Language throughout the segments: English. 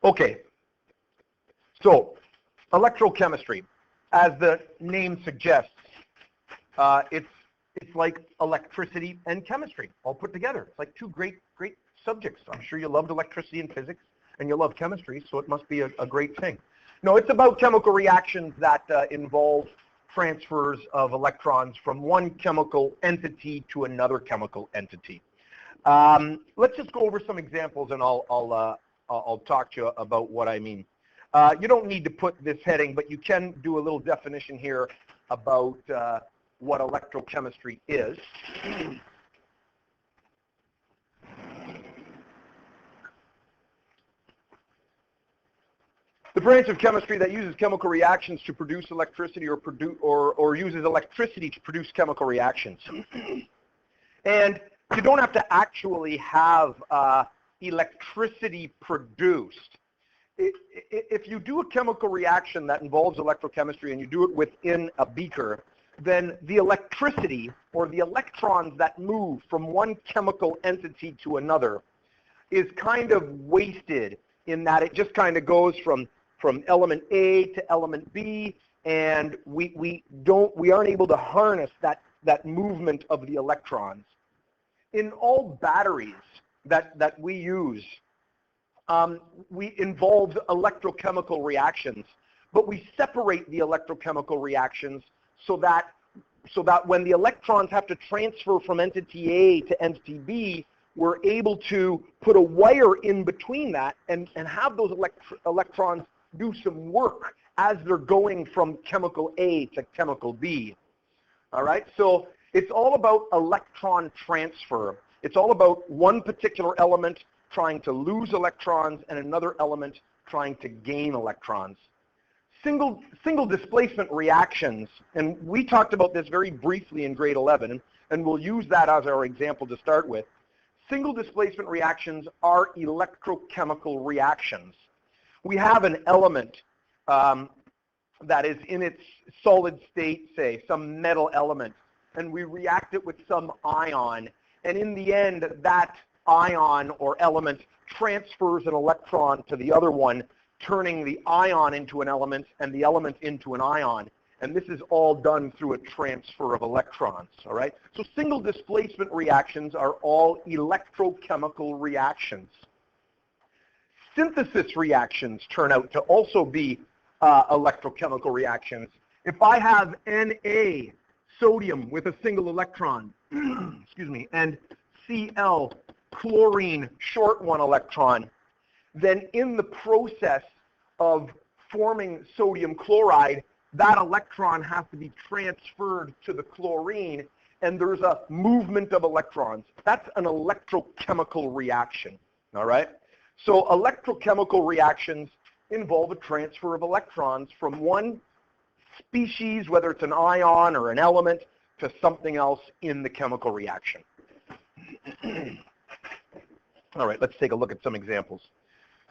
Okay, so electrochemistry, as the name suggests, it's like electricity and chemistry all put together. It's like two great subjects. I'm sure you loved electricity and physics, and you love chemistry, so it must be a great thing. No, it's about chemical reactions that involve transfers of electrons from one chemical entity to another chemical entity. Let's just go over some examples, and I'll talk to you about what I mean. You don't need to put this heading, but you can do a little definition here about what electrochemistry is. The branch of chemistry that uses chemical reactions to produce electricity or uses electricity to produce chemical reactions. And you don't have to actually have electricity produced. If you do a chemical reaction that involves electrochemistry and you do it within a beaker, then the electricity or the electrons that move from one chemical entity to another is kind of wasted in that it just kind of goes from element A to element B, and we aren't able to harness that movement of the electrons. In all batteries that we use, we involve electrochemical reactions, but we separate the electrochemical reactions so that when the electrons have to transfer from entity A to entity B, we're able to put a wire in between that and have those electrons do some work as they're going from chemical A to chemical B. All right, so it's all about electron transfer. It's all about one particular element trying to lose electrons and another element trying to gain electrons. Single displacement reactions, and we talked about this very briefly in grade 11, and we'll use that as our example to start with. Single displacement reactions are electrochemical reactions. We have an element that is in its solid state, say, some metal element, and we react it with some ion, and in the end, that ion or element transfers an electron to the other one, turning the ion into an element and the element into an ion. And this is all done through a transfer of electrons, all right? So single displacement reactions are all electrochemical reactions. Synthesis reactions turn out to also be electrochemical reactions. If I have Na, sodium with a single electron, excuse me, and Cl, chlorine, short one electron, then in the process of forming sodium chloride, that electron has to be transferred to the chlorine, and there's a movement of electrons. That's an electrochemical reaction, all right? So electrochemical reactions involve a transfer of electrons from one species, whether it's an ion or an element, to something else in the chemical reaction. All right, let's take a look at some examples.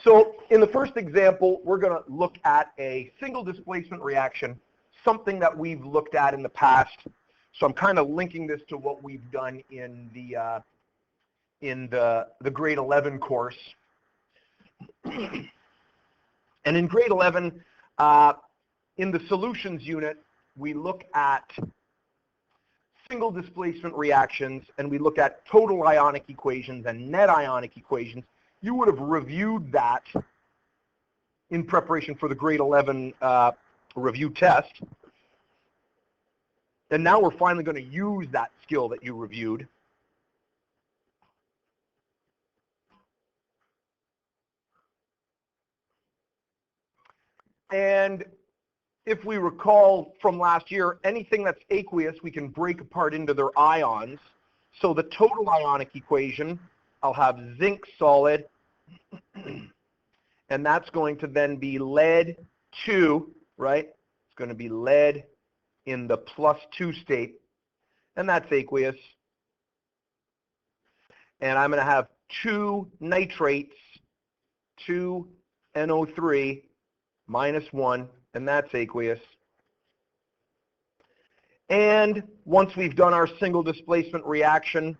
So in the first example, we're going to look at a single displacement reaction, something that we've looked at in the past. So I'm kind of linking this to what we've done in the grade 11 course. And in grade 11, in the solutions unit, we look at single displacement reactions, and we look at total ionic equations and net ionic equations. You would have reviewed that in preparation for the grade 11 review test. And now we're finally going to use that skill that you reviewed. And if we recall from last year, anything that's aqueous, we can break apart into their ions. So the total ionic equation, I'll have zinc solid, and that's going to then be lead 2, right? It's going to be lead in the +2 state, and that's aqueous. And I'm going to have 2 nitrates, 2 NO3 -1, and that's aqueous. And once we've done our single displacement reaction,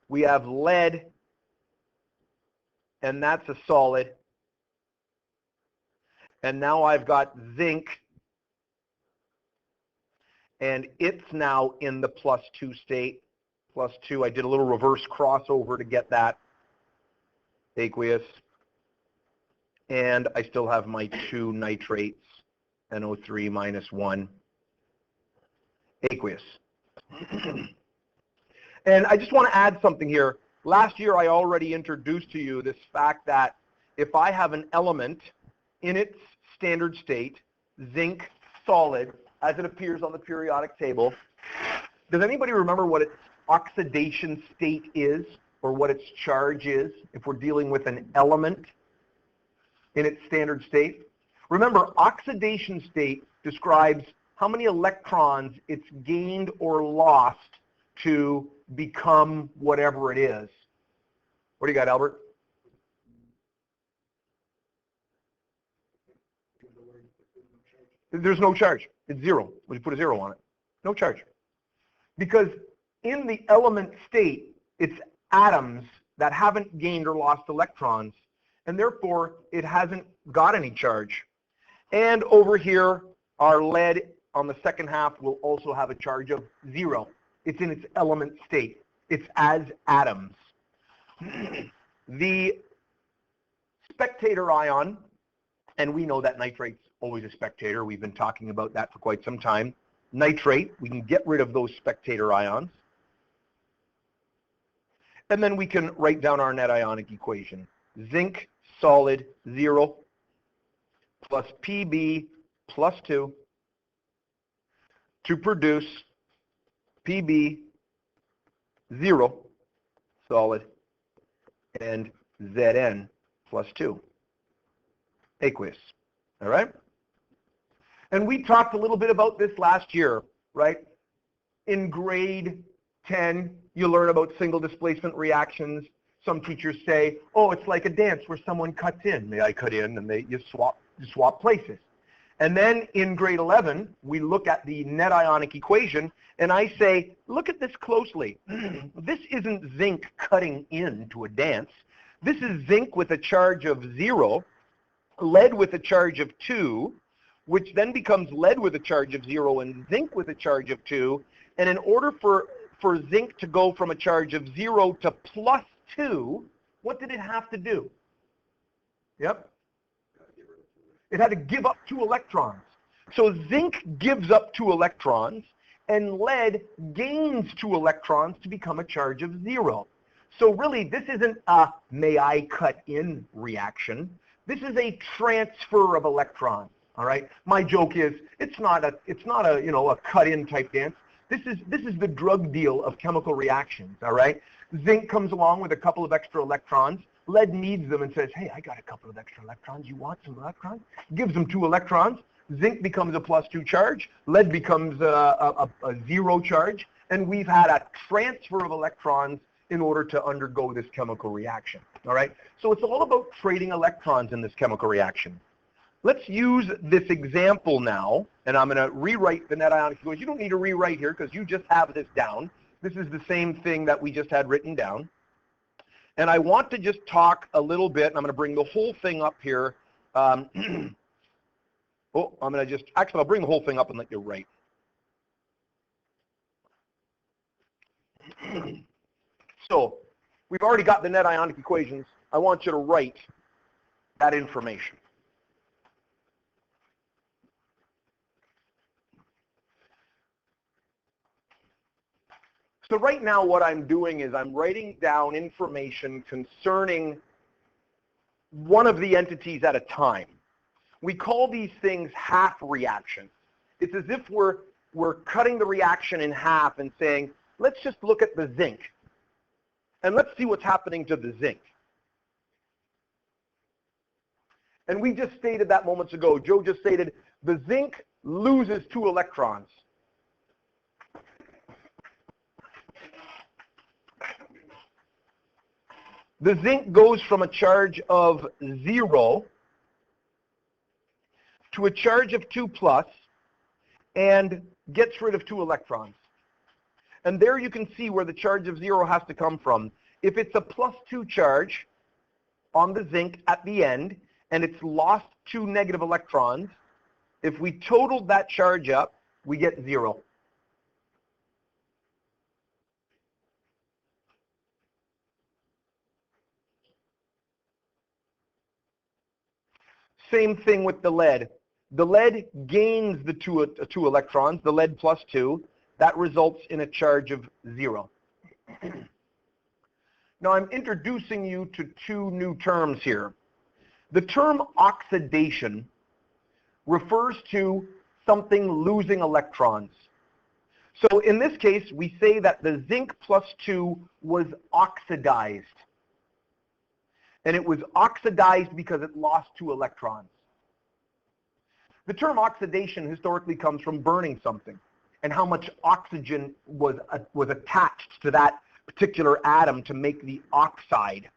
we have lead and that's a solid. And now I've got zinc, and it's now in the +2 state. +2, I did a little reverse crossover to get that aqueous. And I still have my 2 nitrates, NO3 -1, aqueous. And I just want to add something here. Last year I already introduced to you this fact that if I have an element in its standard state, zinc solid, as it appears on the periodic table, does anybody remember what its oxidation state is, or what its charge is, if we're dealing with an element in its standard state? Remember, oxidation state describes how many electrons it's gained or lost to become whatever it is. What do you got, Albert? There's no charge. It's zero. When you put a 0 on it, no charge. Because in the element state, it's atoms that haven't gained or lost electrons, and therefore it hasn't got any charge. And over here, our lead on the second half will also have a charge of 0. It's in its element state. It's as atoms. The spectator ion, and we know that nitrate's always a spectator. We've been talking about that for quite some time. Nitrate, we can get rid of those spectator ions. And then we can write down our net ionic equation. Zinc solid 0 plus Pb plus 2 to produce Pb 0 solid and Zn plus 2 aqueous. All right? And we talked a little bit about this last year, right? In grade 10, you learn about single displacement reactions. Some teachers say, oh, it's like a dance where someone cuts in. May I cut in? And you swap places. And then in grade 11, we look at the net ionic equation, and I say, look at this closely. This isn't zinc cutting into a dance. This is zinc with a charge of 0, lead with a charge of 2, which then becomes lead with a charge of 0 and zinc with a charge of 2. And in order for zinc to go from a charge of 0 to +2, what did it have to do? Yep. It had to give up 2 electrons. So zinc gives up 2 electrons, and lead gains 2 electrons to become a charge of 0. So really, this isn't a may I cut in reaction. This is a transfer of electrons. All right. My joke is it's not a a cut in type dance. This is the drug deal of chemical reactions. All right. Zinc comes along with a couple of extra electrons. Lead needs them and says, hey, I got a couple of extra electrons. You want some electrons? Gives them 2 electrons. Zinc becomes a +2 charge. Lead becomes a 0 charge. And we've had a transfer of electrons in order to undergo this chemical reaction. All right. So it's all about trading electrons in this chemical reaction. Let's use this example now, and I'm going to rewrite the net ionic equation. You don't need to rewrite here because you just have this down. This is the same thing that we just had written down. And I want to just talk a little bit, and I'm going to bring the whole thing up here. I'll bring the whole thing up and let you write. So we've already got the net ionic equations. I want you to write that information. So right now what I'm doing is I'm writing down information concerning one of the entities at a time. We call these things half reactions. It's as if we're cutting the reaction in half and saying, let's just look at the zinc, and let's see what's happening to the zinc. And we just stated that moments ago. Joe just stated the zinc loses 2 electrons. The zinc goes from a charge of 0 to a charge of 2+ and gets rid of 2 electrons. And there you can see where the charge of 0 has to come from. If it's a +2 charge, on the zinc at the end, and it's lost 2 negative electrons. If we totaled that charge up, we get 0. Same thing with the lead. The lead gains the two electrons, the lead plus 2. That results in a charge of 0. Now I'm introducing you to 2 new terms here. The term oxidation refers to something losing electrons. So in this case, we say that the zinc plus 2 was oxidized. And it was oxidized because it lost 2 electrons. The term oxidation historically comes from burning something and how much oxygen was attached to that particular atom to make the oxide.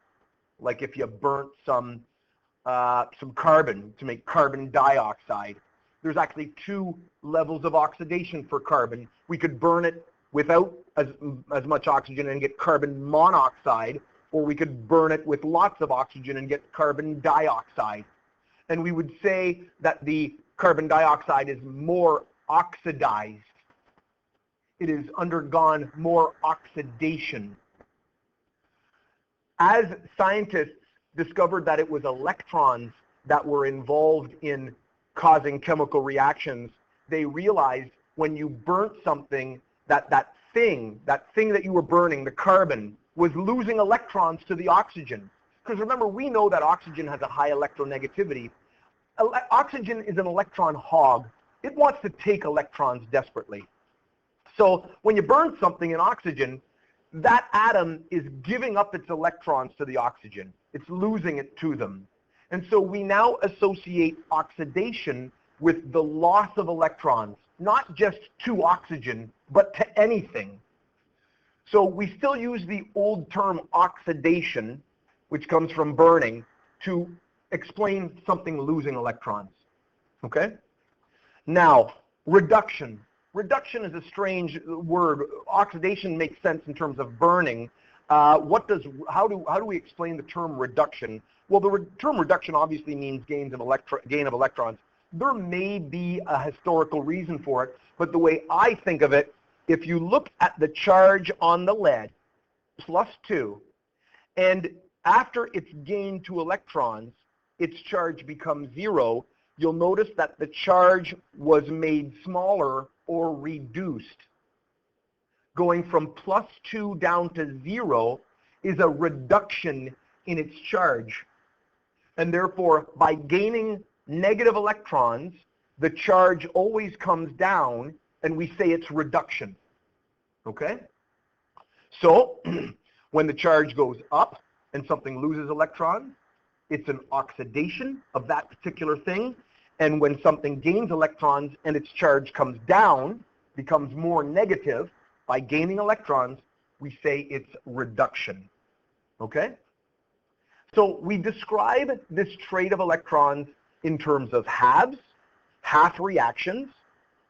Like if you burnt some carbon to make carbon dioxide. There's actually 2 levels of oxidation for carbon. We could burn it without as much oxygen and get carbon monoxide, or we could burn it with lots of oxygen and get carbon dioxide. And we would say that the carbon dioxide is more oxidized. It has undergone more oxidation. As scientists discovered that it was electrons that were involved in causing chemical reactions, they realized when you burnt something that thing that you were burning, the carbon, was losing electrons to the oxygen. Because remember, we know that oxygen has a high electronegativity. Oxygen is an electron hog. It wants to take electrons desperately. So when you burn something in oxygen, that atom is giving up its electrons to the oxygen. It's losing it to them. And so we now associate oxidation with the loss of electrons, not just to oxygen, but to anything. So we still use the old term oxidation, which comes from burning, to explain something losing electrons. Okay? Now, reduction. Reduction is a strange word. Oxidation makes sense in terms of burning. How do we explain the term reduction? Well, the term reduction obviously means gain of electrons. There may be a historical reason for it, but the way I think of it, if you look at the charge on the lead, plus 2, and after it's gained 2 electrons, its charge becomes 0, you'll notice that the charge was made smaller or reduced. Going from plus 2 down to 0 is a reduction in its charge. And therefore, by gaining negative electrons, the charge always comes down, and we say it's reduction. Okay? So, when the charge goes up and something loses electrons, it's an oxidation of that particular thing. And when something gains electrons and its charge comes down, becomes more negative, by gaining electrons, we say it's reduction. Okay? So we describe this trade of electrons in terms of halves, half reactions,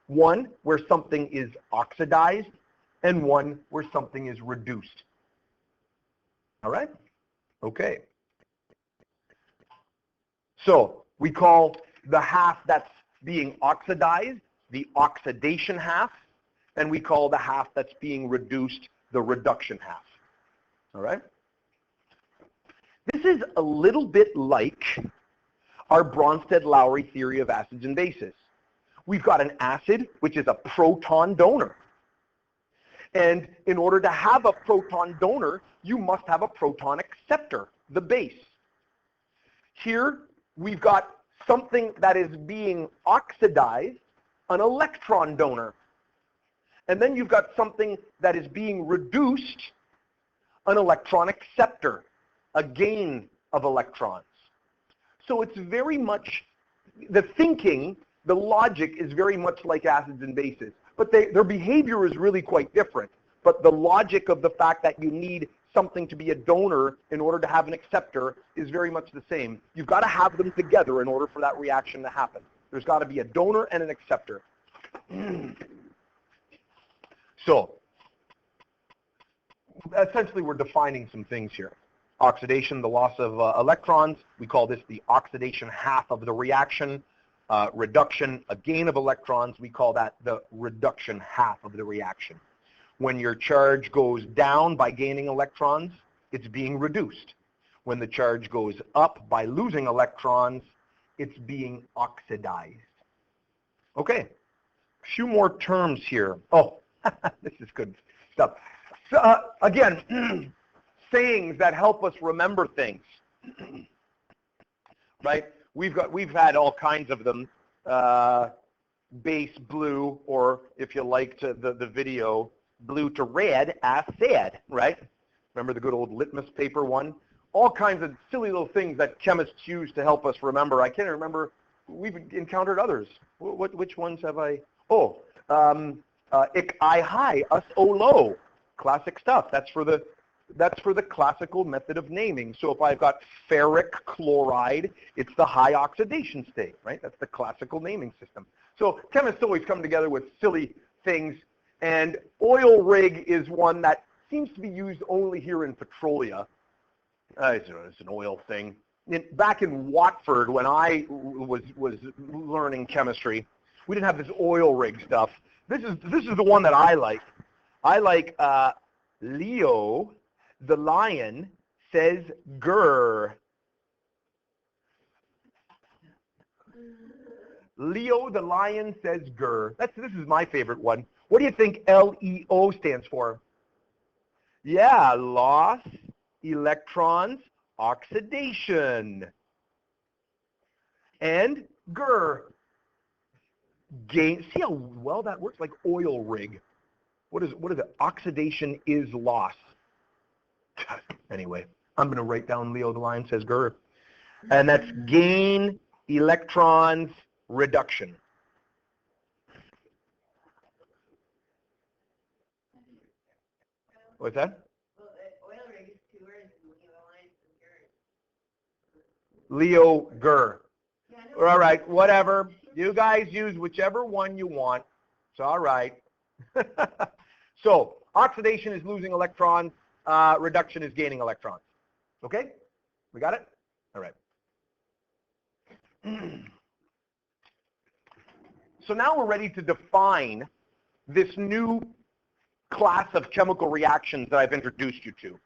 one where something is oxidized, and one where something is reduced. All right? Okay. So we call the half that's being oxidized the oxidation half, and we call the half that's being reduced the reduction half. All right? This is a little bit like our Bronsted-Lowry theory of acids and bases. We've got an acid, which is a proton donor. And in order to have a proton donor, you must have a proton acceptor, the base. Here, we've got something that is being oxidized, an electron donor. And then you've got something that is being reduced, an electron acceptor, a gain of electrons. So it's very much, the thinking, the logic is very much like acids and bases. But their behavior is really quite different. But the logic of the fact that you need something to be a donor in order to have an acceptor is very much the same. You've got to have them together in order for that reaction to happen. There's got to be a donor and an acceptor. So, essentially we're defining some things here. Oxidation, the loss of electrons. We call this the oxidation half of the reaction. Reduction, a gain of electrons. We call that the reduction half of the reaction. When your charge goes down by gaining electrons, it's being reduced. When the charge goes up by losing electrons, it's being oxidized. Okay, a few more terms here. Oh, this is good stuff. So, again, sayings that help us remember things, right? We've had all kinds of them. Base blue, or if you liked the video, blue to red, as said, right? Remember the good old litmus paper one? All kinds of silly little things that chemists use to help us remember. I can't remember. We've encountered others. Which ones have I? Oh, ik, I, high, us, oh, low. Classic stuff. That's for the classical method of naming. So if I've got ferric chloride, it's the high oxidation state, right? That's the classical naming system. So chemists always come together with silly things, and oil rig is one that seems to be used only here in Petrolia. It's an oil thing. Back in Watford, when I was learning chemistry, we didn't have this oil rig stuff. This is the one that I like. I like Leo, the lion, says grr. Leo, the lion, says grr. This is my favorite one. What do you think LEO stands for? Yeah, loss, electrons, oxidation. And grr, gain. See how well that works? Like oil rig. What is it? Oxidation is loss. Anyway, I'm going to write down Leo the lion says grr. And that's gain, electrons, reduction. What's that? Well, oil rig is 2 words, and Leo Leo lion is grr. Yeah, All right, whatever. You guys use whichever one you want. It's all right. So oxidation is losing electrons. Reduction is gaining electrons. Okay? We got it? All right. So now we're ready to define this new class of chemical reactions that I've introduced you to.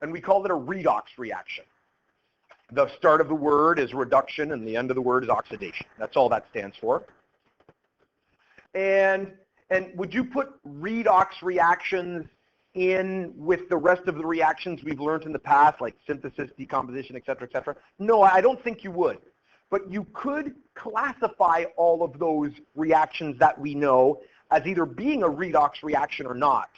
And we call it a redox reaction. The start of the word is reduction and the end of the word is oxidation. That's all that stands for. And would you put redox reactions in with the rest of the reactions we've learned in the past, like synthesis, decomposition, et cetera, et cetera? No, I don't think you would. But you could classify all of those reactions that we know as either being a redox reaction or not.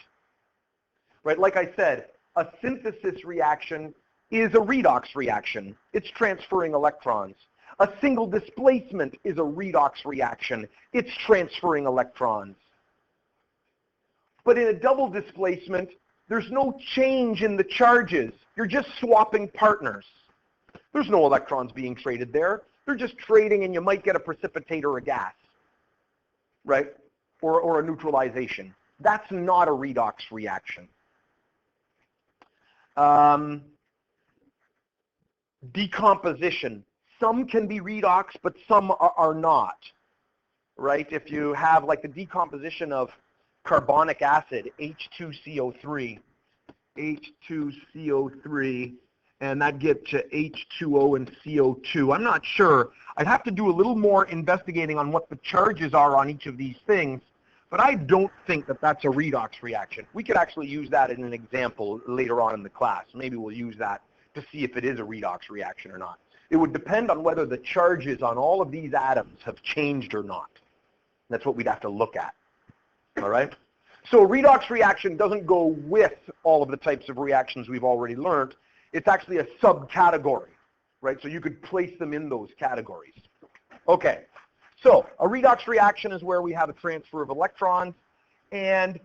Right? Like I said, a synthesis reaction is a redox reaction. It's transferring electrons. A single displacement is a redox reaction. It's transferring electrons. But in a double displacement, there's no change in the charges. You're just swapping partners. There's no electrons being traded there. They're just trading, and you might get a precipitate or a gas, right? Or a neutralization. That's not a redox reaction. Decomposition. Some can be redox, but some are not, right? If you have like the decomposition of carbonic acid, H2CO3, and that gets to H2O and CO2. I'm not sure. I'd have to do a little more investigating on what the charges are on each of these things, but I don't think that that's a redox reaction. We could actually use that in an example later on in the class. Maybe we'll use that to see if it is a redox reaction or not. It would depend on whether the charges on all of these atoms have changed or not. That's what we'd have to look at. All right? So a redox reaction doesn't go with all of the types of reactions we've already learned. It's actually a subcategory, right? So you could place them in those categories. Okay, so a redox reaction is where we have a transfer of electrons, and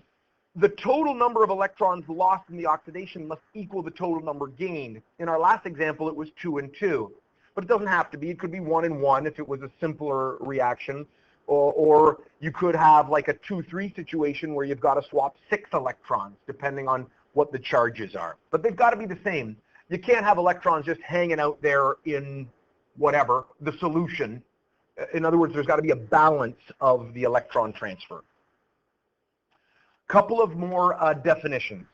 the total number of electrons lost in the oxidation must equal the total number gained. In our last example, it was 2 and 2, but it doesn't have to be. It could be 1 and 1 if it was a simpler reaction, or you could have like a 2-3 situation where you've got to swap 6 electrons, depending on what the charges are. But they've got to be the same. You can't have electrons just hanging out there in whatever, the solution. In other words, there's got to be a balance of the electron transfer. Couple of more definitions.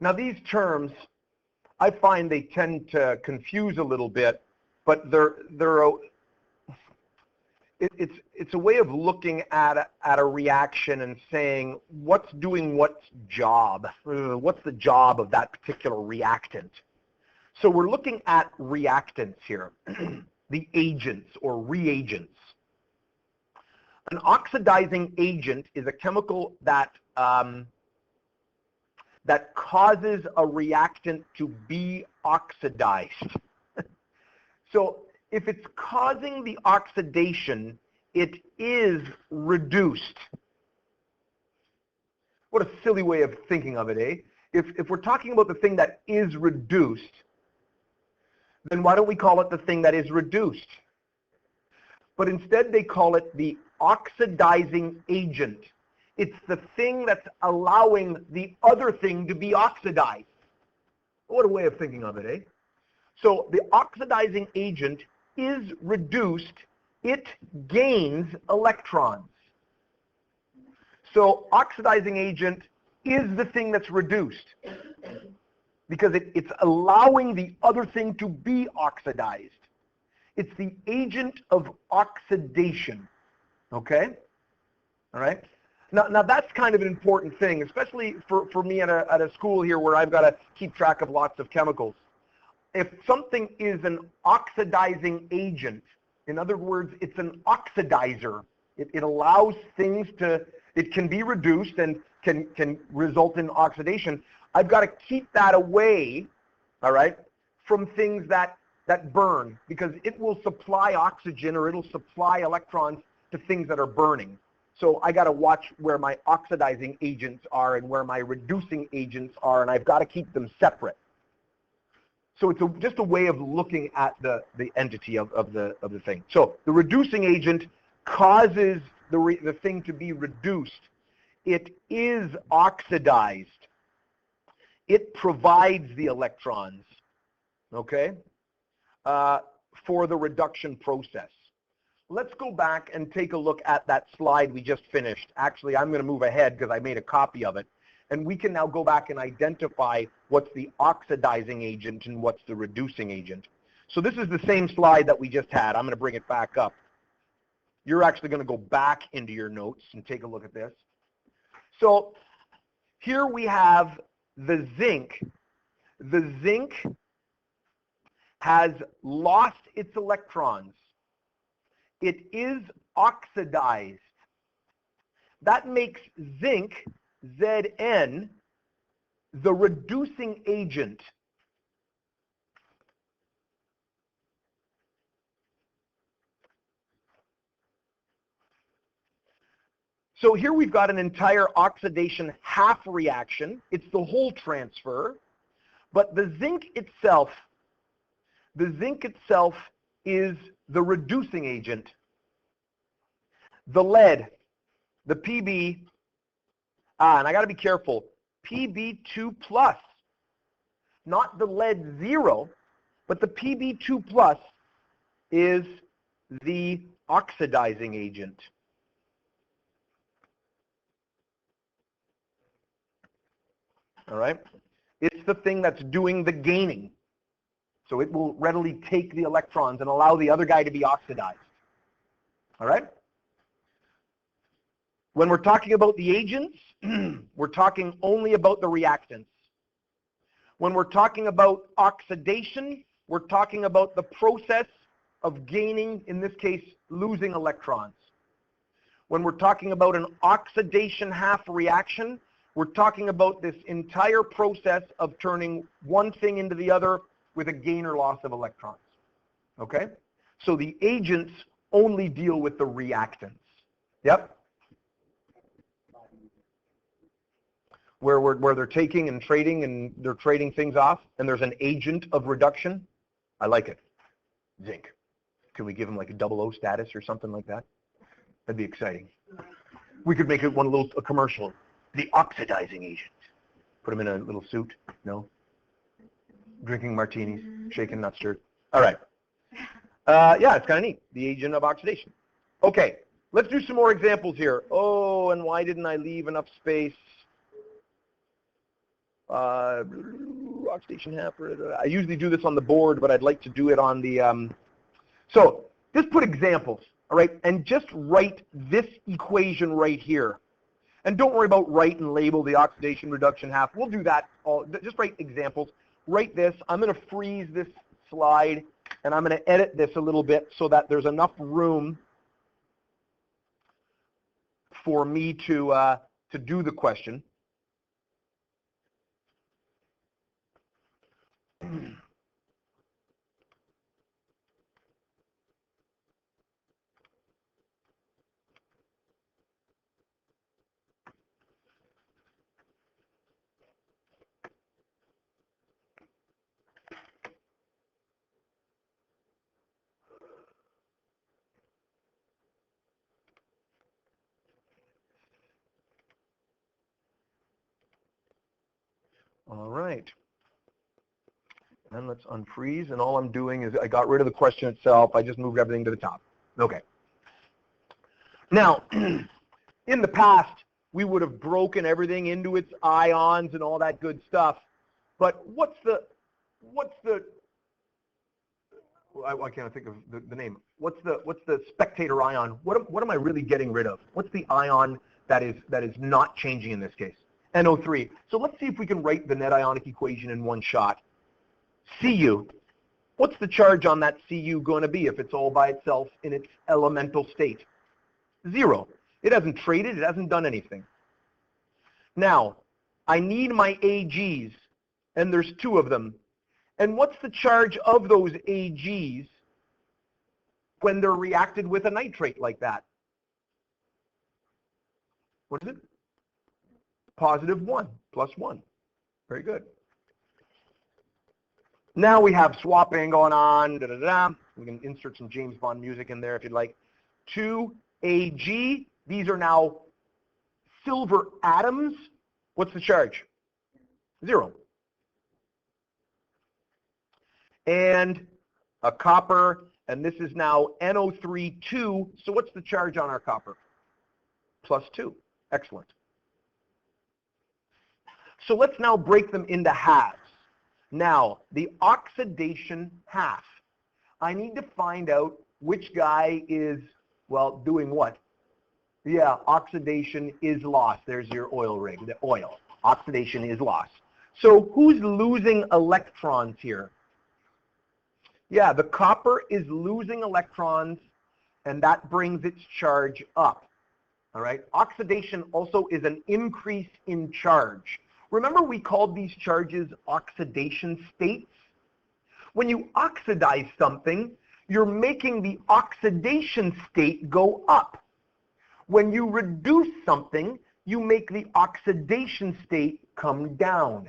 Now these terms, I find they tend to confuse a little bit, but it's a way of looking at a reaction and saying what's doing what's job, what's the job of that particular reactant. So we're looking at reactants here, the agents or reagents. An oxidizing agent is a chemical that that causes a reactant to be oxidized. So if it's causing the oxidation, it is reduced. What a silly way of thinking of it, eh? If we're talking about the thing that is reduced, then why don't we call it the thing that is reduced? But instead they call it the oxidizing agent. It's the thing that's allowing the other thing to be oxidized. What a way of thinking of it, eh? So the oxidizing agent is reduced. It gains electrons. So oxidizing agent is the thing that's reduced because it's allowing the other thing to be oxidized. It's the agent of oxidation. Okay? All right? Now that's kind of an important thing, especially for me at a school here where I've got to keep track of lots of chemicals. If something is an oxidizing agent, in other words, it's an oxidizer. It allows things to, it can be reduced and can result in oxidation. I've got to keep that away, all right, from things that burn, because it will supply oxygen or it'll supply electrons to things that are burning. So I got to watch where my oxidizing agents are and where my reducing agents are, and I've got to keep them separate. So it's just a way of looking at the entity of the thing. So the reducing agent causes the thing to be reduced. It is oxidized. It provides the electrons, okay, for the reduction process. Let's go back and take a look at that slide we just finished. Actually, I'm going to move ahead because I made a copy of it. And we can now go back and identify what's the oxidizing agent and what's the reducing agent. So this is the same slide that we just had. I'm going to bring it back up. You're actually going to go back into your notes and take a look at this. So here we have the zinc. The zinc has lost its electrons. It is oxidized. That makes zinc, Zn, the reducing agent. So here we've got an entire oxidation half reaction. It's the whole transfer. But the zinc itself, The zinc itself is the reducing agent. The lead, the Pb, and I got to be careful, Pb2 plus, not the lead 0, but the Pb2 plus is the oxidizing agent. All right? It's the thing that's doing the gaining. So it will readily take the electrons and allow the other guy to be oxidized. All right? When we're talking about the agents, we're talking only about the reactants. When we're talking about oxidation, we're talking about the process of gaining, in this case, losing electrons. When we're talking about an oxidation half reaction, we're talking about this entire process of turning one thing into the other with a gain or loss of electrons. Okay? So the agents only deal with the reactants. Yep? Where they're taking and they're trading things off, and there's an agent of reduction. I like it. Zinc. Can we give them like a 00 status or something like that? That'd be exciting. We could make it a commercial. The oxidizing agent. Put them in a little suit. No? Drinking martinis, shaking nuts shirt. All right. Yeah, it's kind of neat. The agent of oxidation. Okay, let's do some more examples here. Oh, and why didn't I leave enough space? Oxidation half. I usually do this on the board, but I'd like to do it on the... So just put examples, all right? And just write this equation right here. And don't worry about write and label the oxidation reduction half. We'll do that. Just write examples. Write this. I'm going to freeze this slide, and I'm going to edit this a little bit so that there's enough room for me to do the question. All right. And let's unfreeze. And all I'm doing is I got rid of the question itself. I just moved everything to the top. Okay. Now, in the past, we would have broken everything into its ions and all that good stuff. But why can't I think of the name? What's the spectator ion? What am I really getting rid of? What's the ion that is not changing in this case? NO3. So let's see if we can write the net ionic equation in one shot. Cu. What's the charge on that Cu going to be if it's all by itself in its elemental state? 0. It hasn't traded. It hasn't done anything. Now, I need my Ags, and there's 2 of them. And what's the charge of those Ags when they're reacted with a nitrate like that? What is it? +1, +1. Very good. Now we have swapping going on. Da, da, da. We can insert some James Bond music in there if you'd like. 2 Ag. These are now silver atoms. What's the charge? 0. And a copper, and this is now NO3 2. So what's the charge on our copper? +2. Excellent. So let's now break them into halves. Now, the oxidation half. I need to find out which guy is, well, doing what? Yeah, oxidation is lost. There's your oil rig, the oil. Oxidation is lost. So who's losing electrons here? Yeah, the copper is losing electrons, and that brings its charge up. All right? Oxidation also is an increase in charge. Remember we called these charges oxidation states? When you oxidize something, you're making the oxidation state go up. When you reduce something, you make the oxidation state come down.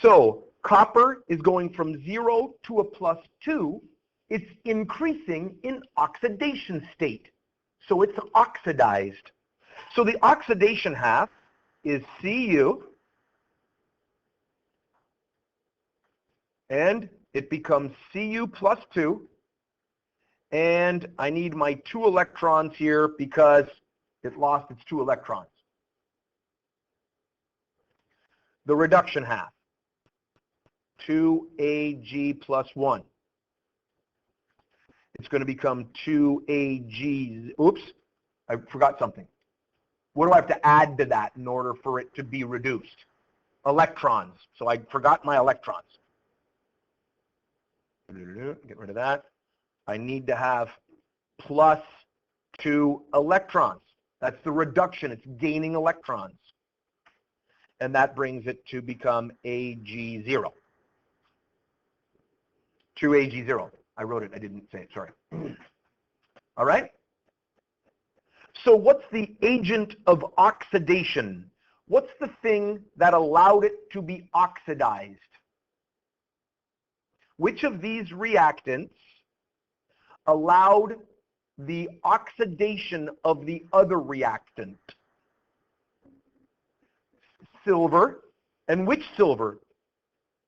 So copper is going from 0 to a +2. It's increasing in oxidation state. So it's oxidized. So the oxidation half is Cu, and it becomes Cu +2. And I need my 2 electrons here because it lost its 2 electrons. The reduction half, 2Ag + 1. It's going to become 2Ag. Oops, I forgot something. What do I have to add to that in order for it to be reduced? Electrons. So I forgot my electrons. Get rid of that. I need to have +2 electrons. That's the reduction. It's gaining electrons. And that brings it to become Ag0. 2Ag0. I wrote it. I didn't say it. Sorry. All right? So what's the agent of oxidation? What's the thing that allowed it to be oxidized? Which of these reactants allowed the oxidation of the other reactant? Silver. And which silver?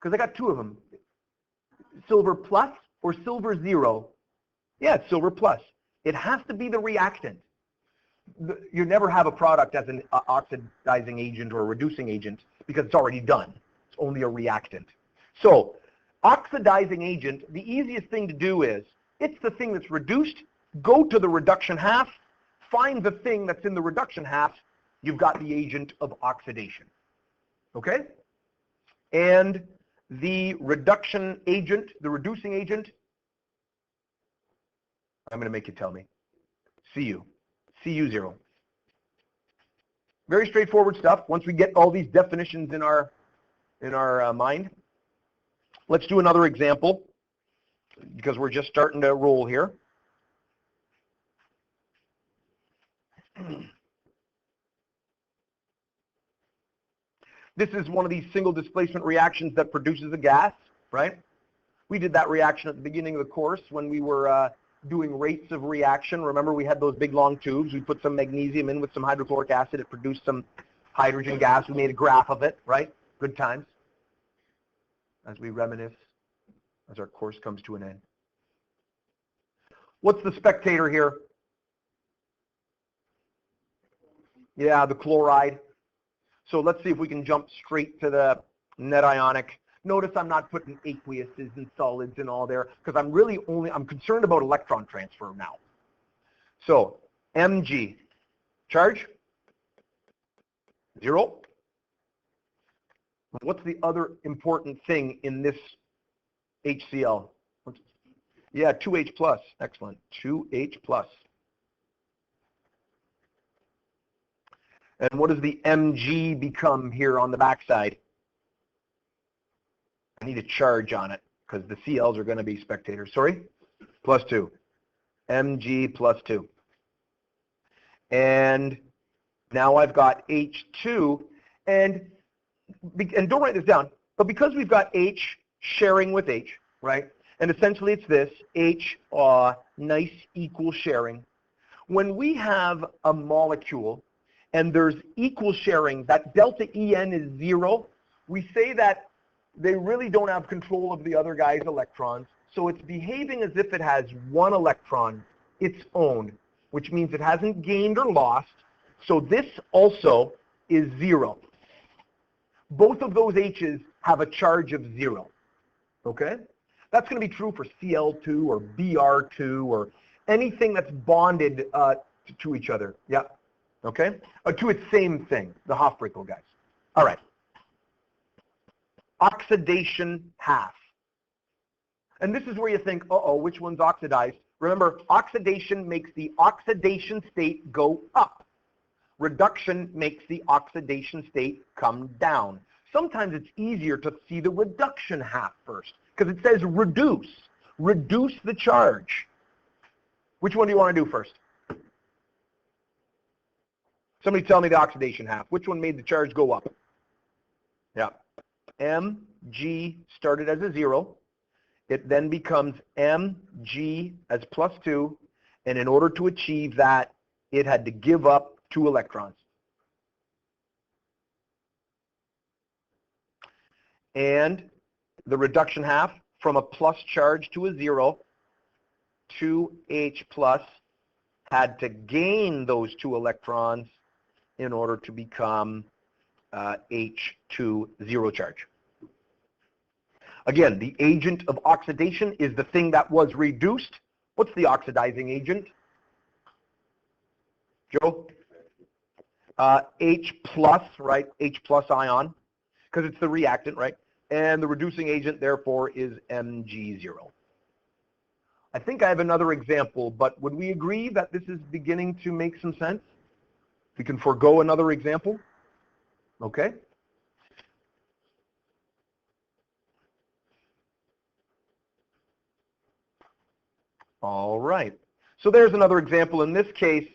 Because I got 2 of them. Silver plus or silver 0? Yeah, it's silver plus. It has to be the reactant. You never have a product as an oxidizing agent or a reducing agent because it's already done. It's only a reactant. So oxidizing agent, the easiest thing to do is, it's the thing that's reduced, go to the reduction half, find the thing that's in the reduction half, you've got the agent of oxidation. Okay? And the reduction agent, the reducing agent, I'm going to make you tell me. Cu. Cu0. Very straightforward stuff. Once we get all these definitions in our mind, let's do another example because we're just starting to roll here. This is one of these single displacement reactions that produces a gas, right? We did that reaction at the beginning of the course when we were doing rates of reaction. Remember, we had those big long tubes. We put some magnesium in with some hydrochloric acid. It produced some hydrogen gas. We made a graph of it, right? Good times. As we reminisce, as our course comes to an end. What's the spectator here? Yeah, the chloride. So let's see if we can jump straight to the net ionic. Notice I'm not putting aqueuses and solids and all there because I'm concerned about electron transfer now. So Mg, charge, 0. What's the other important thing in this HCl? Yeah, 2H plus. Excellent. 2H plus. And what does the Mg become here on the backside? I need a charge on it because the Cl's are going to be spectators. Sorry? +2. Mg +2. And now I've got H2. And don't write this down, but because we've got H sharing with H, right? And essentially it's this, H, nice equal sharing. When we have a molecule and there's equal sharing, that delta En is 0, we say that they really don't have control of the other guy's electrons, so it's behaving as if it has 1 electron, its own, which means it hasn't gained or lost, so this also is 0. Both of those H's have a charge of 0, okay? That's going to be true for Cl2 or Br2 or anything that's bonded to each other, yeah, okay? To its same thing, the Hofbrinkel guys. All right. Oxidation half. And this is where you think, uh-oh, which one's oxidized? Remember, oxidation makes the oxidation state go up. Reduction makes the oxidation state come down. Sometimes it's easier to see the reduction half first because it says reduce. Reduce the charge. Which one do you want to do first? Somebody tell me the oxidation half. Which one made the charge go up? Yeah. Mg started as a 0. It then becomes Mg as plus 2. And in order to achieve that, it had to give up 2 electrons. And the reduction half from a plus charge to a 0, 2H plus, had to gain those 2 electrons in order to become H2 0 charge. Again, the agent of oxidation is the thing that was reduced. What's the oxidizing agent? Joe? H plus, right? H plus ion, because it's the reactant, right? And the reducing agent, therefore, is Mg0. I think I have another example, but would we agree that this is beginning to make some sense? We can forego another example. Okay? All right. So there's another example. In this case,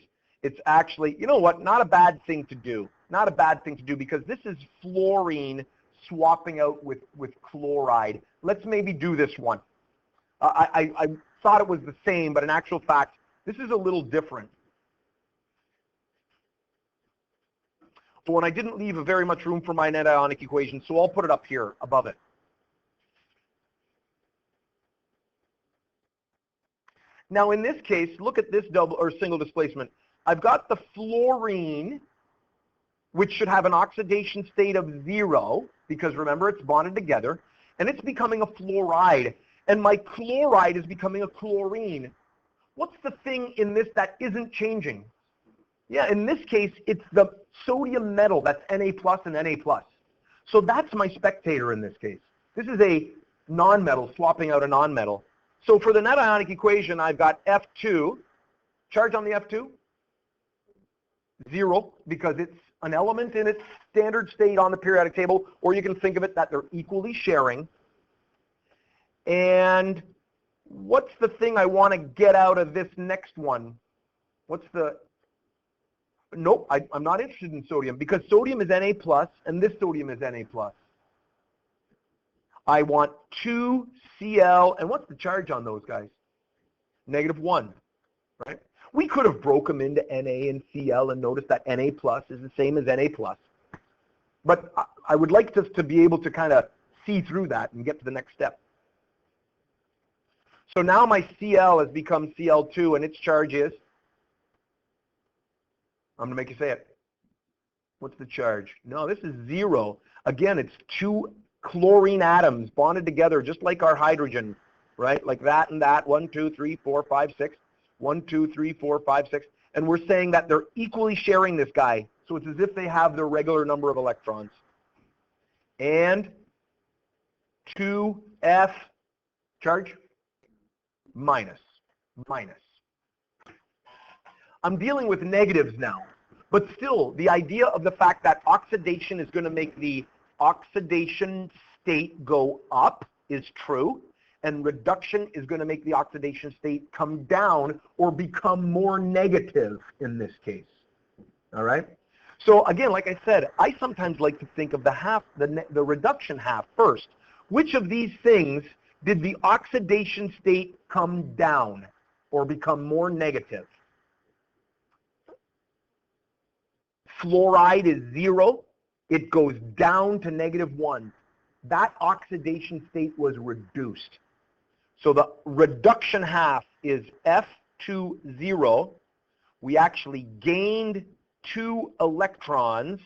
it's actually, you know what, not a bad thing to do. Not a bad thing to do, because this is fluorine swapping out with chloride. Let's maybe do this one. I thought it was the same, but in actual fact, this is a little different. So, and I didn't leave very much room for my net ionic equation, so I'll put it up here above it. Now in this case, look at this double or single displacement. I've got the fluorine, which should have an oxidation state of 0, because remember, it's bonded together, and it's becoming a fluoride. And my chloride is becoming a chlorine. What's the thing in this that isn't changing? Yeah, in this case, it's the sodium metal. That's Na plus and Na plus. So that's my spectator in this case. This is a nonmetal swapping out a nonmetal. So for the net ionic equation, I've got F2. Charge on the F2? 0, because it's an element in its standard state on the periodic table, or you can think of it that they're equally sharing. And what's the thing I want to get out of this next one? What's the... Nope, I'm not interested in sodium, because sodium is Na plus, and this sodium is Na plus. I want 2Cl, and what's the charge on those guys? -1, right? We could have broken them into Na and Cl and noticed that Na plus is the same as Na plus. But I would like to be able to kind of see through that and get to the next step. So now my Cl has become Cl2, and its charge is? I'm going to make you say it. What's the charge? No, this is 0. Again, it's 2 chlorine atoms bonded together, just like our hydrogen, right? Like that and that. 1, 2, 3, 4, 5, 6. 1, 2, 3, 4, 5, 6. And we're saying that they're equally sharing this guy. So it's as if they have their regular number of electrons. And 2F charge? Minus. I'm dealing with negatives now. But still, the idea of the fact that oxidation is going to make the oxidation state go up is true, and reduction is going to make the oxidation state come down or become more negative in this case. All right? So again, like I said, I sometimes like to think of the reduction half first. Which of these things did the oxidation state come down or become more negative? Fluoride is 0. It goes down to -1. That oxidation state was reduced. So the reduction half is F20. We actually gained 2 electrons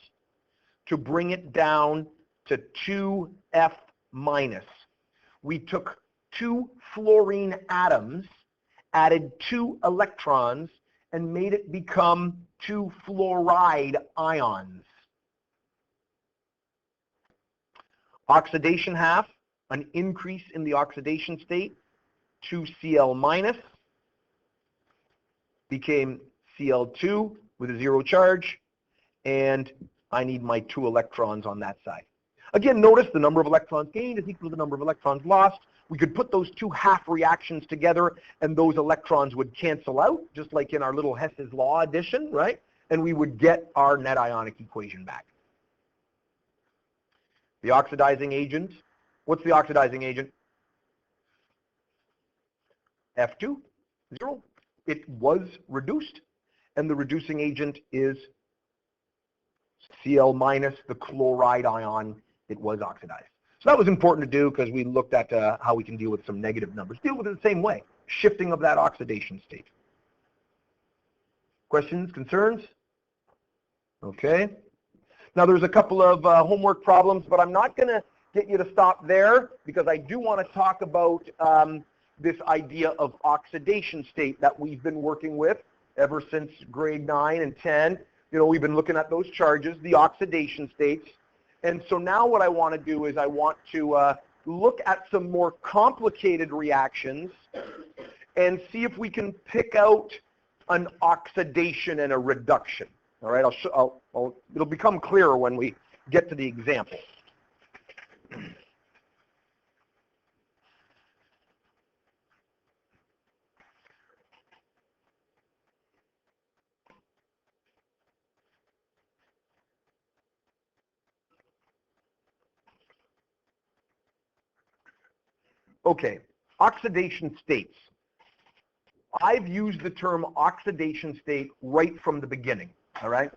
to bring it down to 2F minus. We took 2 fluorine atoms, added 2 electrons, and made it become 2 fluoride ions. Oxidation half, an increase in the oxidation state, 2Cl minus, became Cl2 with a 0 charge, and I need my 2 electrons on that side. Again, notice the number of electrons gained is equal to the number of electrons lost. We could put those 2 half reactions together, and those electrons would cancel out, just like in our little Hess's law addition, right? And we would get our net ionic equation back. The oxidizing agent, what's the oxidizing agent? F2, 0. It was reduced, and the reducing agent is Cl minus, the chloride ion. It was oxidized. So that was important to do because we looked at how we can deal with some negative numbers. Deal with it the same way, shifting of that oxidation state. Questions, concerns? Okay. Now there's a couple of homework problems, but I'm not going to get you to stop there because I do want to talk about this idea of oxidation state that we've been working with ever since grade 9 and 10. You know, we've been looking at those charges, the oxidation states. And so now what I want to do is I want to look at some more complicated reactions and see if we can pick out an oxidation and a reduction. All right, it'll become clearer when we get to the example. Okay, oxidation states. I've used the term oxidation state right from the beginning, all right?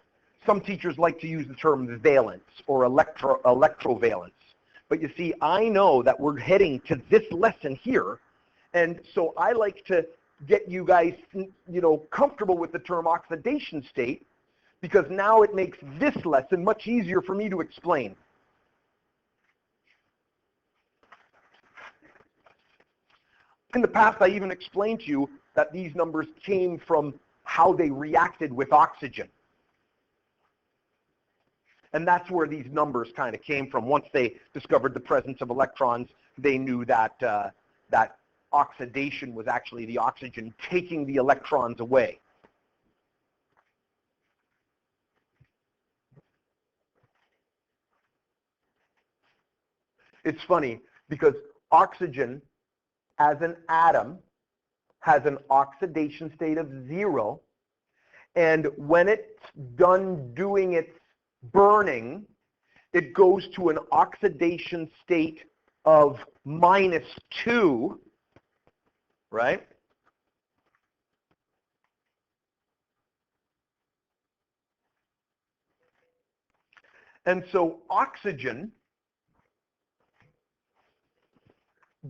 Some teachers like to use the term valence or electrovalence. But you see, I know that we're heading to this lesson here, and so I like to get you guys, comfortable with the term oxidation state because now it makes this lesson much easier for me to explain. In the past, I even explained to you that these numbers came from how they reacted with oxygen. And that's where these numbers kind of came from. Once they discovered the presence of electrons, they knew that, that oxidation was actually the oxygen taking the electrons away. It's funny because oxygen as an atom has an oxidation state of 0, and when it's done doing its burning, it goes to an oxidation state of -2, right? And so oxygen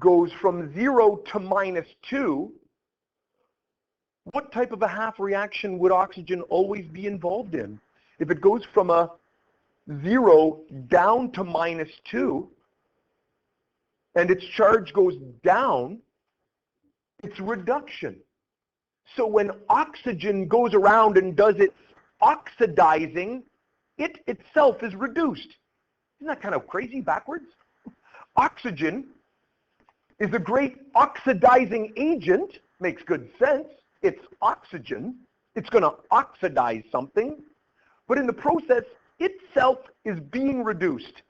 goes from 0 to -2. What type of a half reaction would oxygen always be involved in? If it goes from a 0 down to -2, and its charge goes down, it's reduction. So when oxygen goes around and does its oxidizing, it itself is reduced. Isn't that kind of crazy backwards? Oxygen is a great oxidizing agent, makes good sense. It's oxygen. It's going to oxidize something. But in the process, itself is being reduced.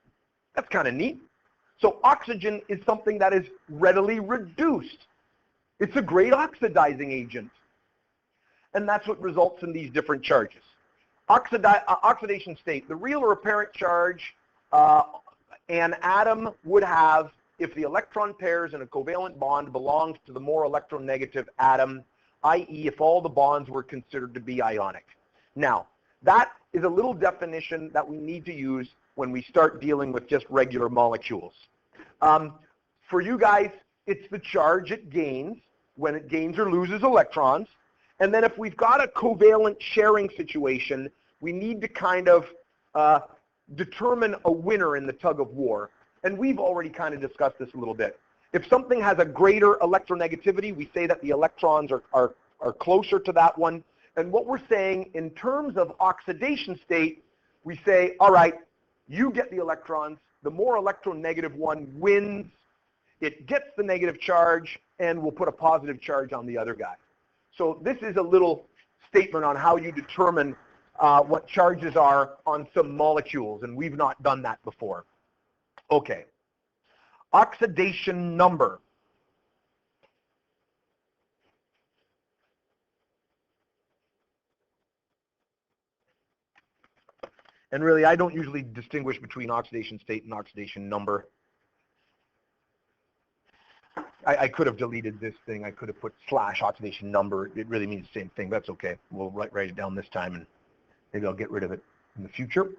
That's kind of neat. So oxygen is something that is readily reduced. It's a great oxidizing agent. And that's what results in these different charges. Oxidation state, the real or apparent charge an atom would have if the electron pairs in a covalent bond belongs to the more electronegative atom, i.e. if all the bonds were considered to be ionic. Now, that is a little definition that we need to use when we start dealing with just regular molecules. For you guys, it's the charge it gains when it gains or loses electrons. And then if we've got a covalent sharing situation, we need to kind of determine a winner in the tug of war. And we've already kind of discussed this a little bit. If something has a greater electronegativity, we say that the electrons are closer to that one. And what we're saying in terms of oxidation state, we say, all right, you get the electrons. The more electronegative one wins. It gets the negative charge, and we'll put a positive charge on the other guy. So this is a little statement on how you determine what charges are on some molecules, and we've not done that before. Okay. Oxidation number. And really, I don't usually distinguish between oxidation state and oxidation number. I could have deleted this thing. I could have put / oxidation number. It really means the same thing. That's okay. We'll write it down this time, and maybe I'll get rid of it in the future.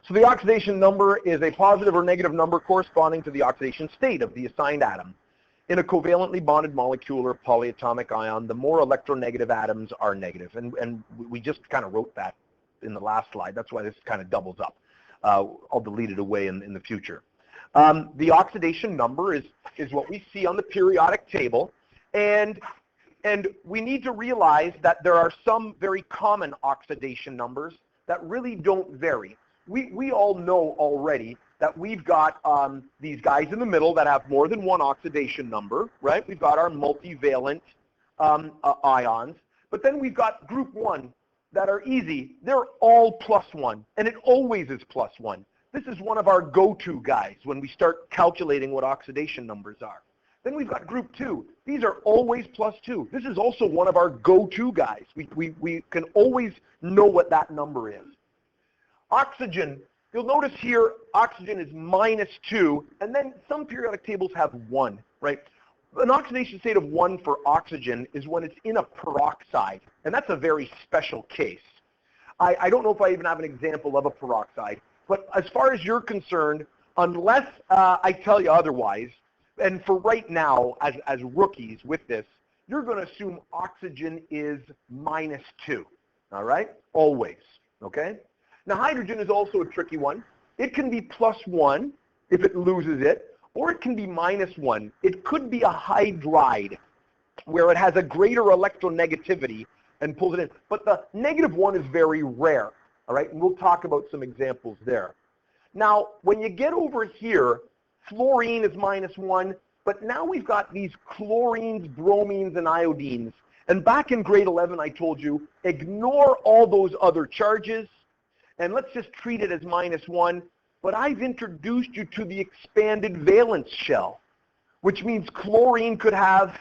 So the oxidation number is a positive or negative number corresponding to the oxidation state of the assigned atom. In a covalently bonded molecule or polyatomic ion, the more electronegative atoms are negative. And we just kind of wrote that in the last slide. That's why this kind of doubles up. I'll delete it away in the future. The oxidation number is what we see on the periodic table. And we need to realize that there are some very common oxidation numbers that really don't vary. We all know already that we've got these guys in the middle that have more than one oxidation number, right? We've got our multivalent ions, but then we've got group 1 that are easy. They're all +1, and it always is +1. This is one of our go-to guys when we start calculating what oxidation numbers are. Then we've got group 2. These are always +2. This is also one of our go-to guys. We can always know what that number is. Oxygen, you'll notice here, oxygen is -2, and then some periodic tables have 1, right? An oxidation state of 1 for oxygen is when it's in a peroxide, and that's a very special case. I don't know if I even have an example of a peroxide, but as far as you're concerned, unless I tell you otherwise, and for right now, as rookies with this, you're going to assume oxygen is -2, all right? Always, okay? Now, hydrogen is also a tricky one. It can be +1 if it loses it, or it can be -1. It could be a hydride, where it has a greater electronegativity and pulls it in. But the -1 is very rare, all right? And we'll talk about some examples there. Now, when you get over here, fluorine is -1, but now we've got these chlorines, bromines, and iodines. And back in grade 11, I told you, ignore all those other charges, and let's just treat it as -1, but I've introduced you to the expanded valence shell, which means chlorine could have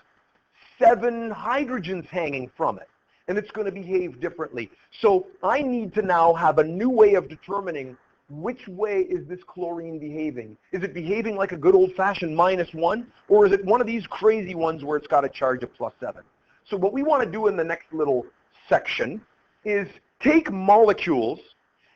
7 hydrogens hanging from it, and it's going to behave differently. So I need to now have a new way of determining which way is this chlorine behaving. Is it behaving like a good old-fashioned -1, or is it one of these crazy ones where it's got a charge of +7? So what we want to do in the next little section is take molecules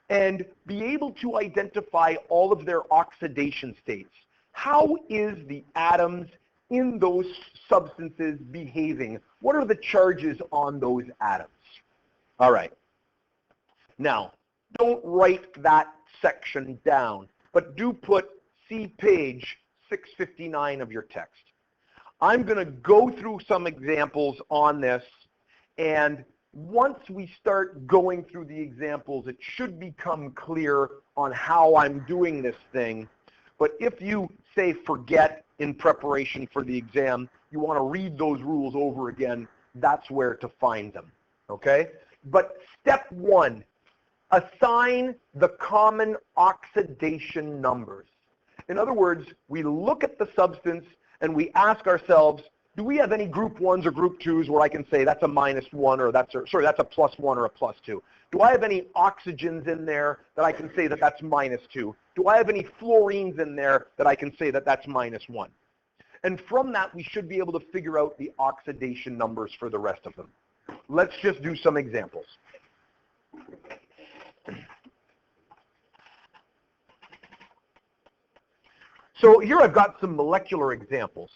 and be able to identify all of their oxidation states. How is the atoms in those substances behaving? What are the charges on those atoms? All right. Now, don't write that section down, but do put see page 659 of your text. I'm going to go through some examples on this, and once we start going through the examples, it should become clear on how I'm doing this thing. But if you say forget in preparation for the exam, you want to read those rules over again, that's where to find them, okay? But step 1, assign the common oxidation numbers. In other words, we look at the substance and we ask ourselves, do we have any group 1s or group 2s where I can say that's a -1 or that's a +1 or a +2? Do I have any oxygens in there that I can say that that's -2? Do I have any fluorines in there that I can say that that's -1? And from that, we should be able to figure out the oxidation numbers for the rest of them. Let's just do some examples. So here I've got some molecular examples.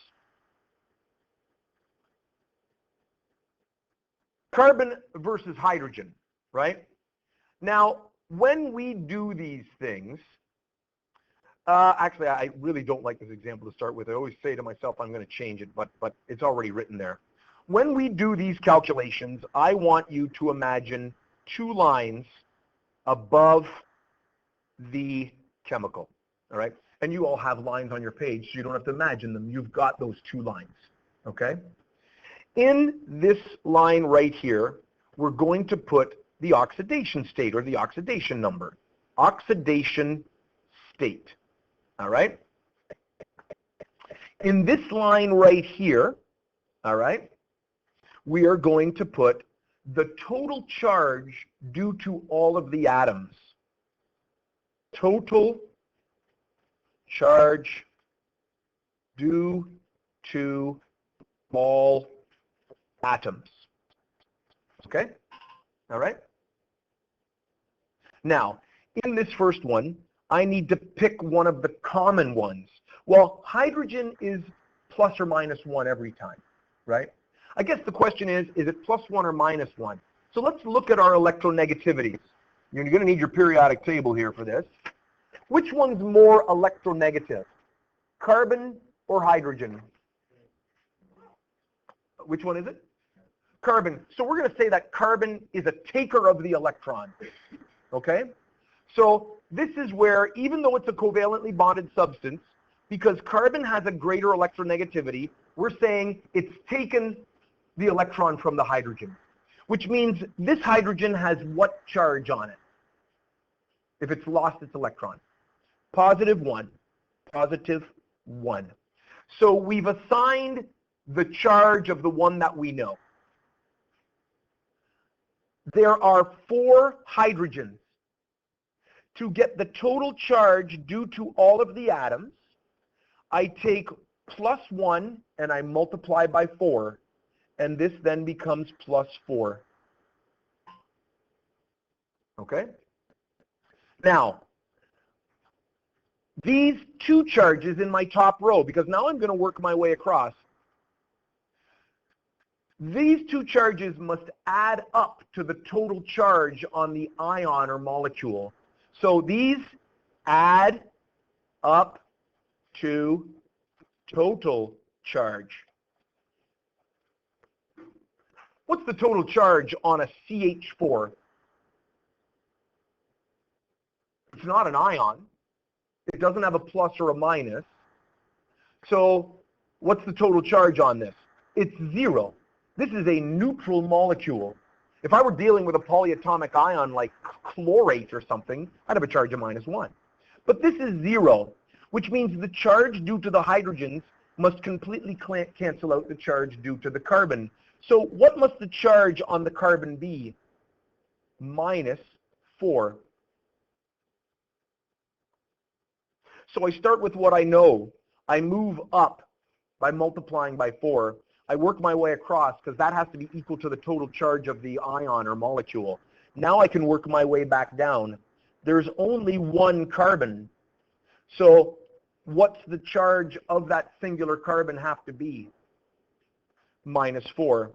Carbon versus hydrogen, right? Now, when we do these things, actually, I really don't like this example to start with. I always say to myself, I'm going to change it, but it's already written there. When we do these calculations, I want you to imagine two lines above the chemical, all right? And you all have lines on your page, so you don't have to imagine them. You've got those two lines, okay? In this line right here, we're going to put the oxidation state or the oxidation number. Oxidation state, all right? In this line right here, all right, we are going to put the total charge due to all of the atoms. Total charge due to all atoms. Okay? All right? Now, in this first one, I need to pick one of the common ones. Well, hydrogen is plus or minus 1 every time, right? I guess the question is it plus 1 or minus 1? So let's look at our electronegativities. You're going to need your periodic table here for this. Which one's more electronegative? Carbon or hydrogen? Which one is it? Carbon. So we're going to say that carbon is a taker of the electron. Okay? So this is where, even though it's a covalently bonded substance, because carbon has a greater electronegativity, we're saying it's taken the electron from the hydrogen, which means this hydrogen has what charge on it if it's lost its electron? Positive 1. Positive 1. So we've assigned the charge of the one that we know. There are 4 hydrogens. To get the total charge due to all of the atoms, I take plus 1 and I multiply by 4, and this then becomes plus 4. Okay? Now, these 2 charges in my top row, because now I'm going to work my way across, these 2 charges must add up to the total charge on the ion or molecule. So these add up to total charge. What's the total charge on a CH4? It's not an ion. It doesn't have a plus or a minus. So what's the total charge on this? It's 0. This is a neutral molecule. If I were dealing with a polyatomic ion like chlorate or something, I'd have a charge of minus 1. But this is 0, which means the charge due to the hydrogens must completely cancel out the charge due to the carbon. So what must the charge on the carbon be? Minus 4. So I start with what I know. I move up by multiplying by 4. I work my way across because that has to be equal to the total charge of the ion or molecule. Now I can work my way back down. There's only 1 carbon. So what's the charge of that singular carbon have to be? Minus 4.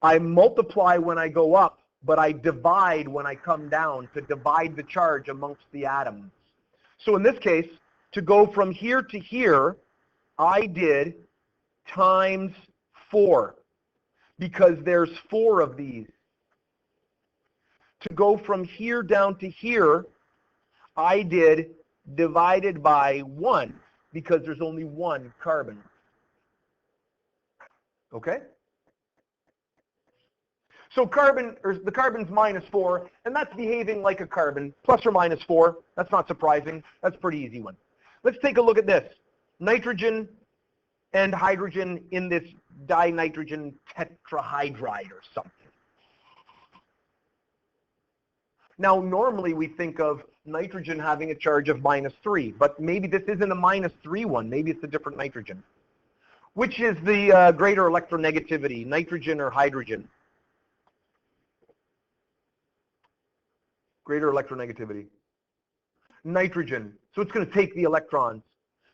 I multiply when I go up, but I divide when I come down to divide the charge amongst the atoms. So in this case, to go from here to here, I did times 4, because there's 4 of these. To go from here down to here, I did divided by 1, because there's only 1 carbon. Okay? So the carbon's minus 4, and that's behaving like a carbon, plus or minus 4. That's not surprising. That's a pretty easy one. Let's take a look at this. Nitrogen and hydrogen in this dinitrogen tetrahydride or something. Now, normally we think of nitrogen having a charge of minus 3, but maybe this isn't a minus 3 one. Maybe it's a different nitrogen. Which is the greater electronegativity, nitrogen or hydrogen? Greater electronegativity. nitrogen. So it's going to take the electrons.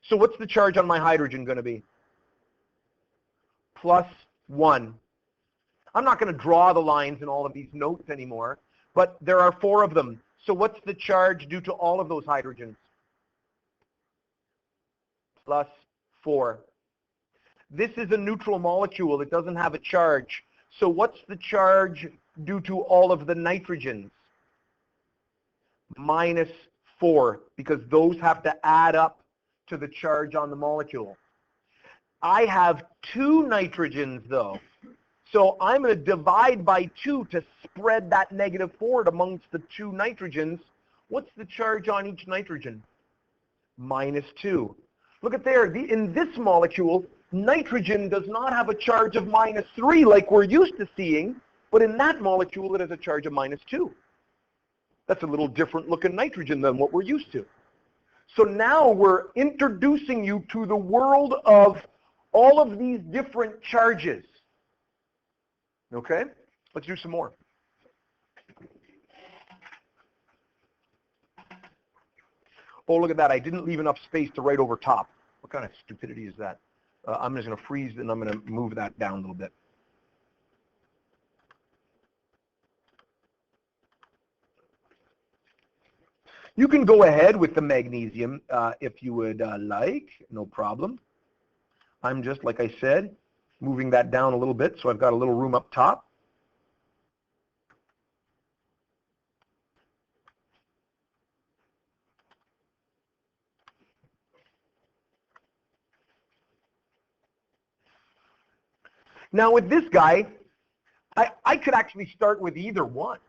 So what's the charge on my hydrogen going to be? +1. I'm not going to draw the lines in all of these notes anymore, but there are 4 of them. So what's the charge due to all of those hydrogens? +4. This is a neutral molecule. It doesn't have a charge. So what's the charge due to all of the nitrogens? -4, because those have to add up to the charge on the molecule. I have 2 nitrogens though. So I'm going to divide by 2 to spread that -4 amongst the 2 nitrogens. What's the charge on each nitrogen? -2. Look at there. In this molecule, nitrogen does not have a charge of -3 like we're used to seeing, but in that molecule it has a charge of -2. That's a little different looking nitrogen than what we're used to. So now we're introducing you to the world of all of these different charges. Okay? Let's do some more. Oh, look at that. I didn't leave enough space to write over top. What kind of stupidity is that? I'm just going to freeze and I'm going to move that down a little bit. You can go ahead with the magnesium if you would like. No problem. I'm just, like I said, moving that down a little bit so I've got a little room up top. Now with this guy, I could actually start with either one.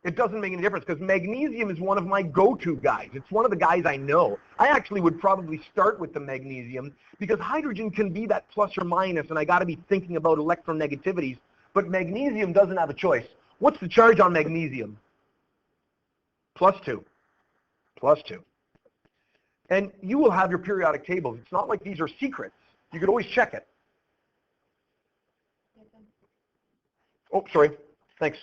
It doesn't make any difference because magnesium is one of my go-to guys. It's one of the guys I know. I actually would probably start with the magnesium because hydrogen can be that plus or minus, and I got to be thinking about electronegativities. But magnesium doesn't have a choice. What's the charge on magnesium? +2. +2. And you will have your periodic tables. It's not like these are secrets. You could always check it. Oh, sorry. Thanks.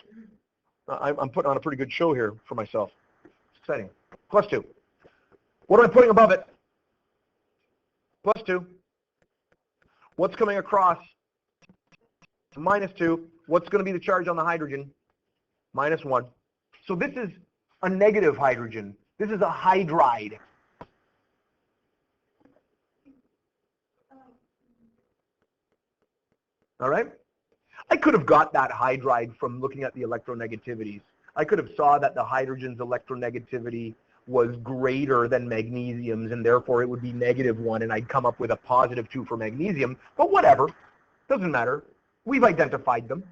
I'm putting on a pretty good show here for myself. It's exciting. +2. What am I putting above it? +2. What's coming across? -2. What's going to be the charge on the hydrogen? -1. So this is a negative hydrogen. This is a hydride. All right? I could have got that hydride from looking at the electronegativities. I could have saw that the hydrogen's electronegativity was greater than magnesium's, and therefore it would be -1, and I'd come up with a +2 for magnesium. But whatever. Doesn't matter. We've identified them.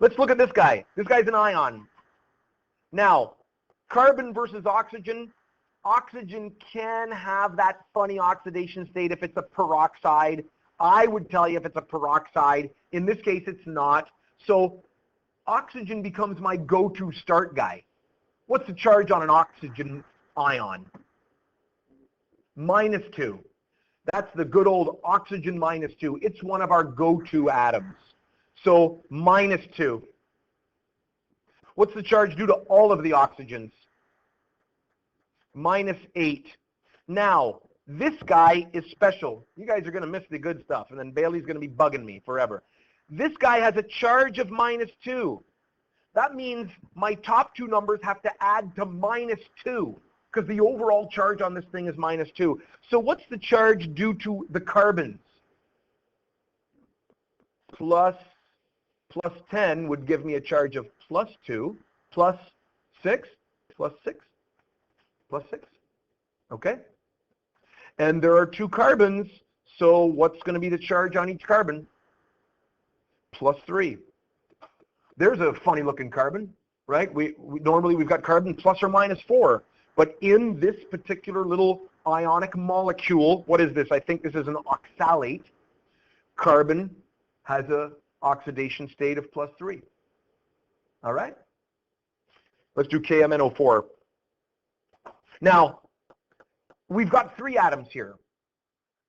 Let's look at this guy. This guy's an ion. Now, carbon versus oxygen. Oxygen can have that funny oxidation state if it's a peroxide. I would tell you if it's a peroxide. In this case, it's not. So oxygen becomes my go-to start guy. What's the charge on an oxygen ion? -2. That's the good old oxygen -2. It's one of our go-to atoms. So -2. What's the charge due to all of the oxygens? -8. Now, this guy is special. You guys are going to miss the good stuff, and then Bailey's going to be bugging me forever. This guy has a charge of -2. That means my top 2 numbers have to add to -2 because the overall charge on this thing is -2. So what's the charge due to the carbons? Plus 10 would give me a charge of +2, +6, +6, +6. Okay? And there are 2 carbons, so what's going to be the charge on each carbon? +3. There's a funny looking carbon, right? Normally we've got carbon plus or minus 4, but in this particular little ionic molecule, what is this? I think this is an oxalate. Carbon has a oxidation state of +3. All right? Let's do KMNO4. Now, we've got 3 atoms here,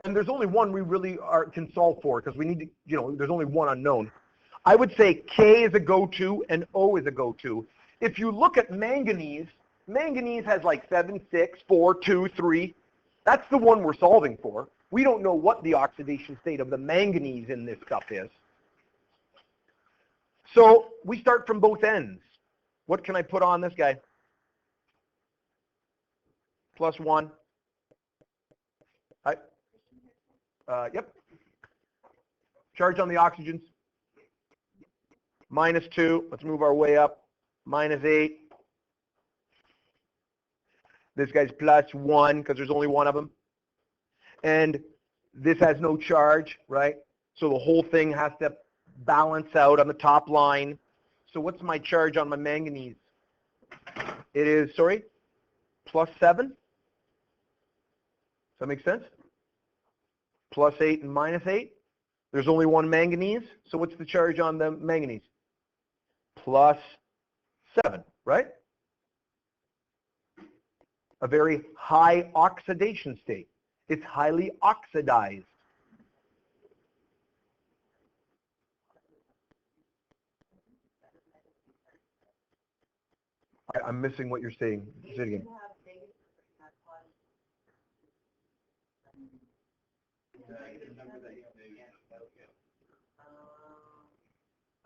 and there's only one we really can solve for because we need to, there's only one unknown. I would say K is a go-to and O is a go-to. If you look at manganese, Manganese has like 7, 6, 4, 2, 3. That's the one we're solving for. We don't know what the oxidation state of the manganese in this stuff is. So we start from both ends. What can I put on this guy? +1. Yep. Charge on the oxygens. -2. Let's move our way up. -8. This guy's +1 because there's only one of them. And this has no charge, right? So the whole thing has to balance out on the top line. So what's my charge on my manganese? It is, sorry, +7. Does that make sense? +8 and -8. There's only one manganese. So what's the charge on the manganese? +7, right? A very high oxidation state. It's highly oxidized. I'm missing what you're saying. Say it again.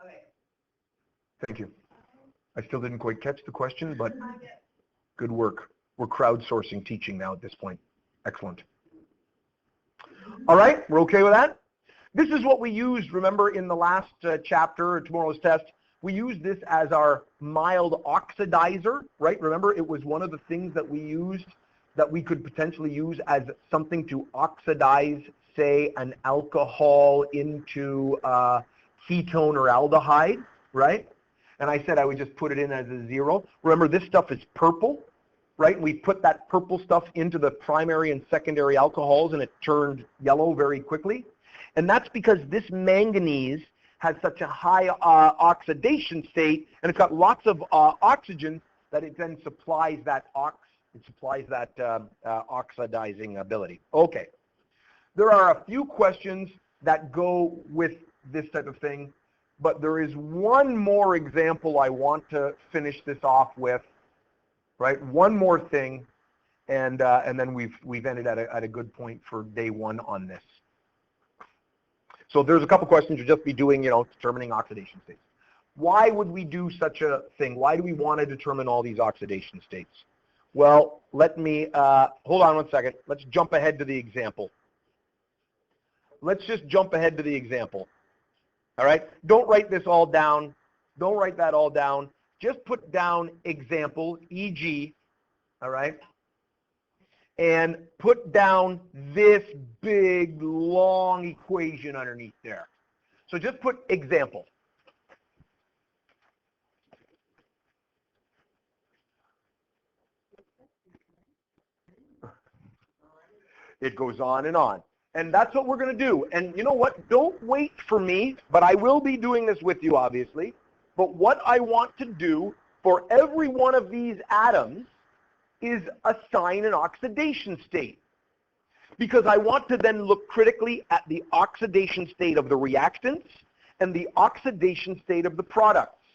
Okay. Thank you. I still didn't quite catch the question, but good work. We're crowdsourcing teaching now at this point. Excellent. All right, we're okay with that? This is what we used, remember, in the last chapter, tomorrow's test. We used this as our mild oxidizer, right? Remember, it was one of the things that we used that we could potentially use as something to oxidize, say, an alcohol into ketone or aldehyde, right? And I said I would just put it in as a 0. Remember, this stuff is purple, right? We put that purple stuff into the primary and secondary alcohols, and it turned yellow very quickly. And that's because this manganese has such a high oxidation state, and it's got lots of oxygen that it then supplies that oxidizing ability. Okay. There are a few questions that go with this type of thing, but there is one more example I want to finish this off with, right? One more thing, and then we've ended at a good point for day 1 on this. So there's a couple questions you'll just be doing, determining oxidation states. Why would we do such a thing? Why do we want to determine all these oxidation states? Well, let me, hold on one second. Let's jump ahead to the example. Let's just jump ahead to the example. All right? Don't write this all down. Don't write that all down. Just put down example, e.g., all right? And put down this big, long equation underneath there. So just put example. It goes on and on. And that's what we're going to do. And you know what? Don't wait for me, but I will be doing this with you, obviously. But what I want to do for every one of these atoms is assign an oxidation state. Because I want to then look critically at the oxidation state of the reactants and the oxidation state of the products.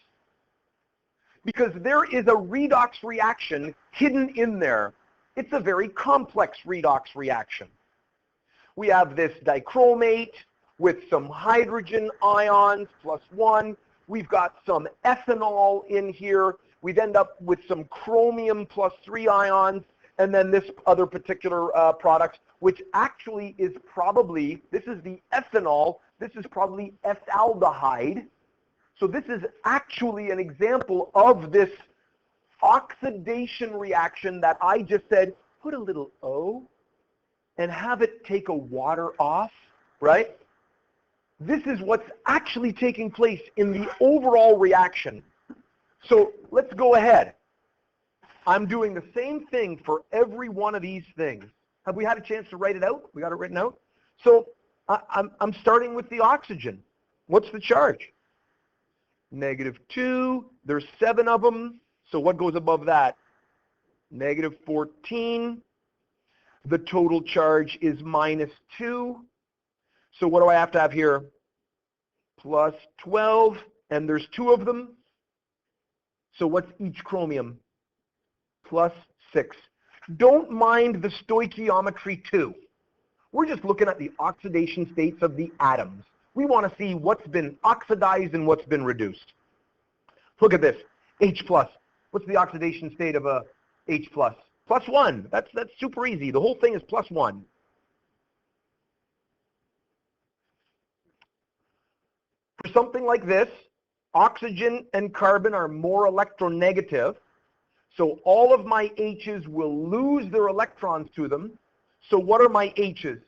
Because there is a redox reaction hidden in there. It's a very complex redox reaction. We have this dichromate with some hydrogen ions +1. We've got some ethanol in here. We'd end up with some chromium +3 ions, and then this other particular product, which actually is probably, this is the ethanol, this is probably ethaldehyde. So this is actually an example of this oxidation reaction that I just said, put a little O and have it take a water off, right? This is what's actually taking place in the overall reaction. So let's go ahead. I'm doing the same thing for every one of these things. Have we had a chance to write it out? We got it written out? So I'm starting with the oxygen. What's the charge? -2. There's 7 of them. So what goes above that? -14. The total charge is -2. So what do I have to have here? +12. And there's 2 of them. So what's each chromium? plus 6. Don't mind the stoichiometry too. We're just looking at the oxidation states of the atoms. We want to see what's been oxidized and what's been reduced. Look at this, H plus. What's the oxidation state of a H plus? Plus 1. That's super easy. The whole thing is plus 1. For something like this, oxygen and carbon are more electronegative. So all of my H's will lose their electrons to them. So what are my H's?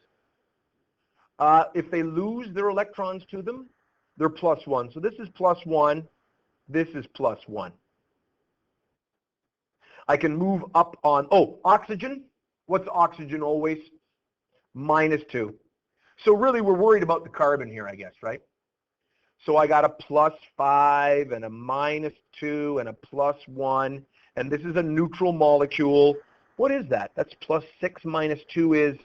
If they lose their electrons to them, they're plus 1. So this is plus 1. This is plus 1. I can move up on, oxygen. What's oxygen always? Minus 2. So really we're worried about the carbon here, I guess, right? So I got a plus 5 and a minus 2 and a plus 1. And this is a neutral molecule. What is that? That's plus 6 minus 2 is,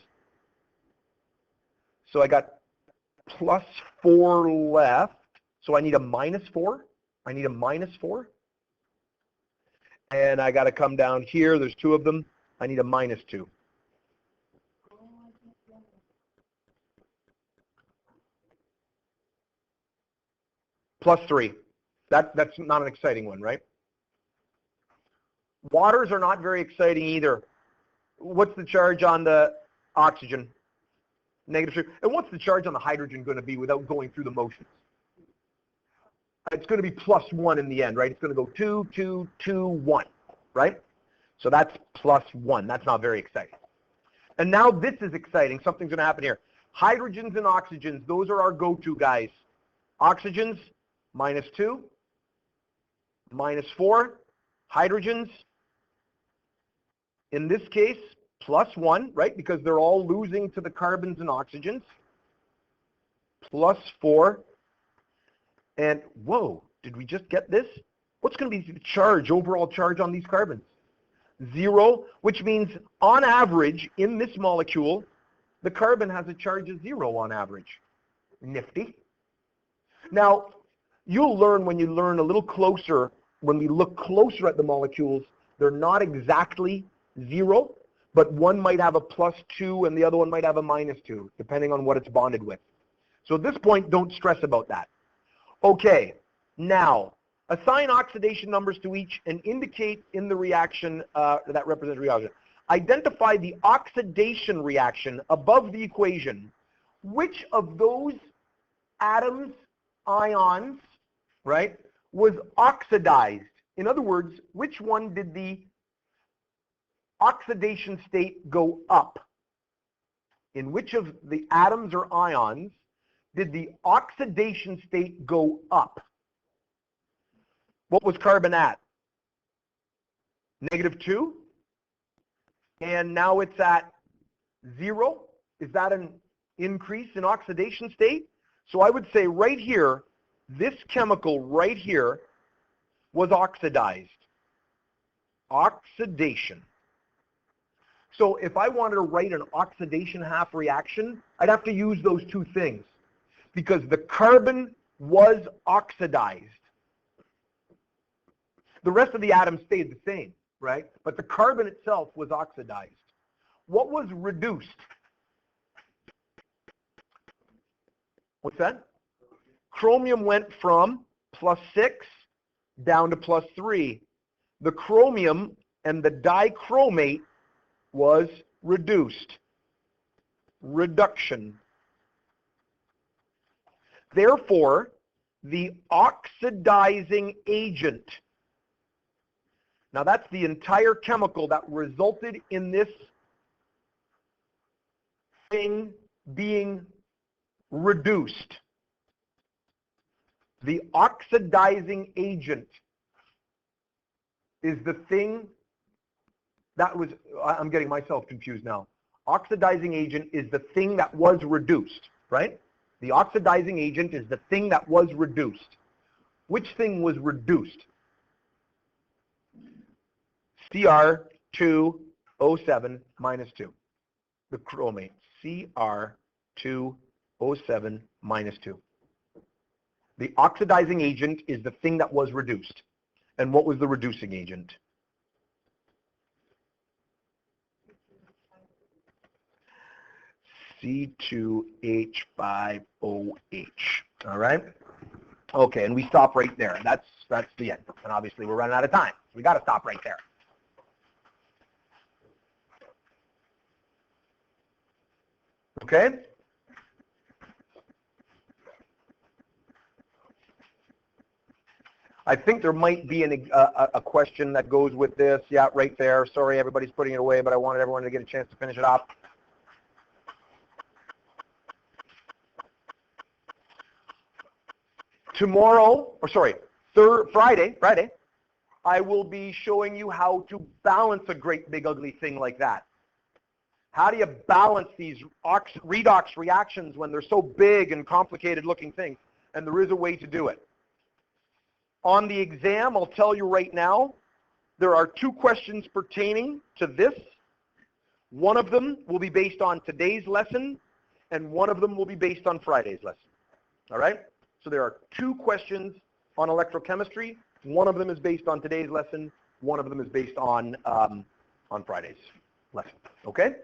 so I got plus 4 left. So I need a minus 4. I need a minus 4. And I got to come down here. There's 2 of them. I need a minus 2. Plus 3. That's not an exciting one, right? Waters are not very exciting either. What's the charge on the oxygen? Negative 2. And what's the charge on the hydrogen going to be without going through the motions? It's going to be plus 1 in the end, right? It's going to go 2, 2, 2, 1, right? So that's plus 1. That's not very exciting. And now this is exciting. Something's going to happen here. Hydrogens and oxygens, those are our go-to guys. Oxygens, minus 2, minus 4. Hydrogens, in this case, plus 1, right? Because they're all losing to the carbons and oxygens. Plus 4. And, whoa, did we just get this? What's going to be the charge, overall charge on these carbons? 0, which means on average, in this molecule, the carbon has a charge of 0 on average. Nifty. Now, you'll learn when you learn a little closer, when we look closer at the molecules, they're not exactly 0, but one might have a plus 2 and the other one might have a minus 2, depending on what it's bonded with. So at this point, don't stress about that. Okay, now, assign oxidation numbers to each and indicate in the reaction that represents reaction. Identify the oxidation reaction above the equation. Which of those atoms, ions, right, was oxidized? In other words, which one did the oxidation state go up? In which of the atoms or ions did the oxidation state go up? What was carbon at? Negative 2. And now it's at 0. Is that an increase in oxidation state? So I would say right here, this chemical right here was oxidized. Oxidation. So if I wanted to write an oxidation half reaction, I'd have to use those two things, because the carbon was oxidized. The rest of the atoms stayed the same, right? But the carbon itself was oxidized. What was reduced? What's that? Chromium went from plus 6 down to plus 3. The chromium and the dichromate was reduced. Reduction. Therefore, the oxidizing agent, now that's the entire chemical that resulted in this thing being reduced. The oxidizing agent is the thing that was, I'm getting myself confused now. Oxidizing agent is the thing that was reduced, right? The oxidizing agent is the thing that was reduced. Which thing was reduced? Cr2O7 minus 2. The chromate. Cr2O7 minus 2. The oxidizing agent is the thing that was reduced. And what was the reducing agent? C2H5OH. All right? Okay, and we stop right there. That's the end. And obviously we're running out of time. We got to stop right there. Okay? I think there might be a question that goes with this. Yeah, right there. Sorry, everybody's putting it away, but I wanted everyone to get a chance to finish it up. Tomorrow, or sorry, Friday, I will be showing you how to balance a great big ugly thing like that. How do you balance these redox reactions when they're so big and complicated looking things? And there is a way to do it. On the exam, I'll tell you right now, there are 2 questions pertaining to this. One of them will be based on today's lesson, and one of them will be based on Friday's lesson. All right? So there are 2 questions on electrochemistry. One of them is based on today's lesson. One of them is based on Friday's lesson. Okay?